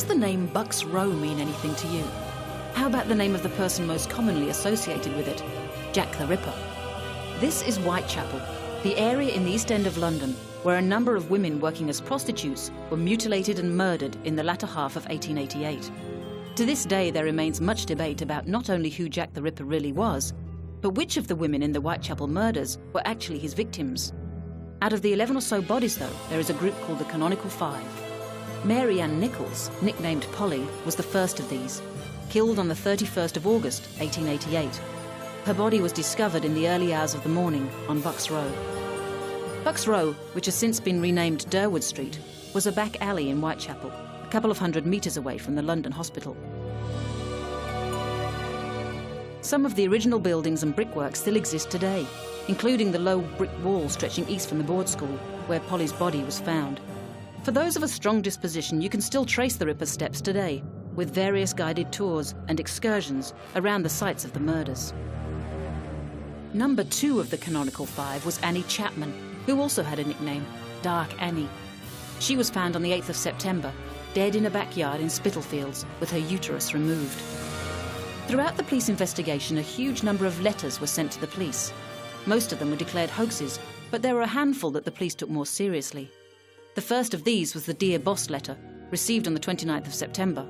Does the name Bucks Row mean anything to you? How about the name of the person most commonly associated with it? Jack the Ripper. This is Whitechapel, the area in the East End of London where a number of women working as prostitutes were mutilated and murdered in the latter half of 1888. To this day, there remains much debate about not only who Jack the Ripper really was, but which of the women in the Whitechapel murders were actually his victims. Out of the 11 or so bodies, though, there is a group called the Canonical Five. Mary Ann Nichols, nicknamed Polly, was the first of these, killed on the 31st of August, 1888. Her body was discovered in the early hours of the morning on Bucks Row. Bucks Row, which has since been renamed Durward Street, was a back alley in Whitechapel, a couple of 100 metres away from the London hospital. Some of the original buildings and brickwork still exist today, including the low brick wall stretching east from the board school, where Polly's body was found. For those of a strong disposition, you can still trace the Ripper's steps today, with various guided tours and excursions around the sites of the murders. Number 2 of the Canonical Five was Annie Chapman, who also had a nickname, Dark Annie. She was found on the 8th of September, dead in a backyard in Spitalfields, with her uterus removed. Throughout the police investigation, a huge number of letters were sent to the police. Most of them were declared hoaxes, but there were a handful that the police took more seriously. The first of these was the Dear Boss letter, received on the 29th of September.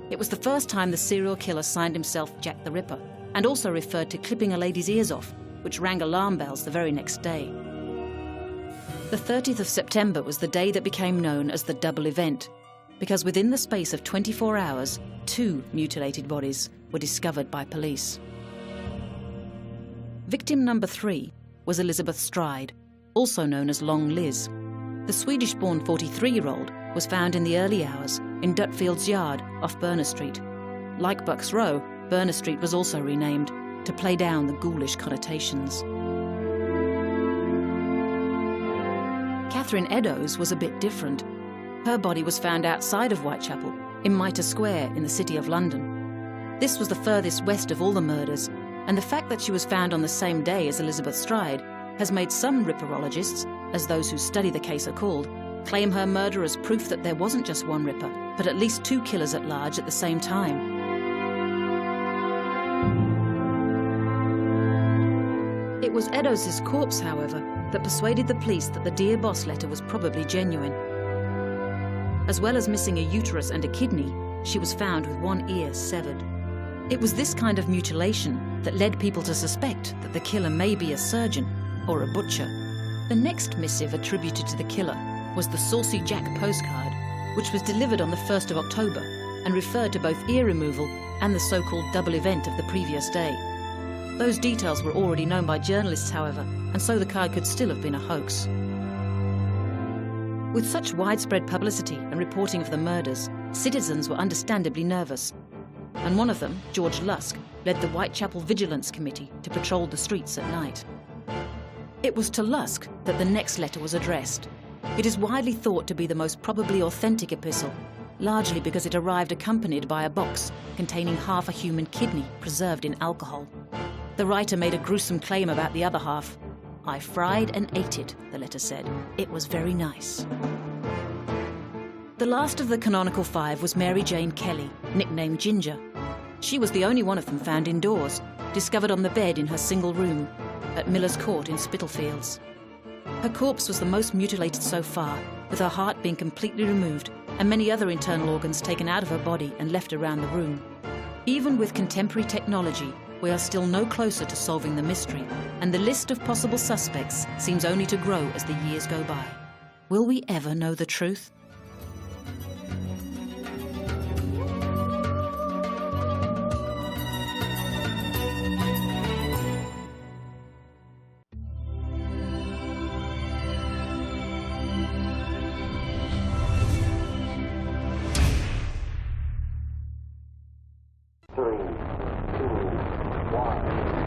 It was the first time the serial killer signed himself Jack the Ripper, and also referred to clipping a lady's ears off, which rang alarm bells the very next day. The 30th of September was the day that became known as the double event, because within the space of 24 hours, 2 mutilated bodies were discovered by police. Victim number 3 was Elizabeth Stride, also known as Long Liz. The Swedish-born 43-year-old was found in the early hours in Dutfield's Yard off Berner Street. Like Bucks Row, Berner Street was also renamed to play down the ghoulish connotations. Catherine Eddowes was a bit different. Her body was found outside of Whitechapel, in Mitre Square in the City of London. This was the furthest west of all the murders, and the fact that she was found on the same day as Elizabeth Stride has made some ripperologists, as those who study the case are called, claim her murder as proof that there wasn't just one ripper, but at least 2 killers at large at the same time. It was Eddowes' corpse, however, that persuaded the police that the Dear Boss letter was probably genuine. As well as missing a uterus and a kidney, she was found with one ear severed. It was this kind of mutilation that led people to suspect that the killer may be a surgeon or a butcher. The next missive attributed to the killer was the Saucy Jack postcard, which was delivered on the 1st of October and referred to both ear removal and the so-called double event of the previous day. Those details were already known by journalists, however, and so the card could still have been a hoax. With such widespread publicity and reporting of the murders, citizens were understandably nervous, and one of them, George Lusk, led the Whitechapel Vigilance Committee to patrol the streets at night. It was to Lusk that the next letter was addressed. It is widely thought to be the most probably authentic epistle, largely because it arrived accompanied by a box containing half a human kidney preserved in alcohol. The writer made a gruesome claim about the other half. "I fried and ate it," the letter said. "It was very nice." The last of the Canonical Five was Mary Jane Kelly, nicknamed Ginger. She was the only one of them found indoors, discovered on the bed in her single room at Miller's Court in Spitalfields. Her corpse was the most mutilated so far, with her heart being completely removed and many other internal organs taken out of her body and left around the room. Even with contemporary technology, we are still no closer to solving the mystery, and the list of possible suspects seems only to grow as the years go by. Will we ever know the truth? Three, two, one.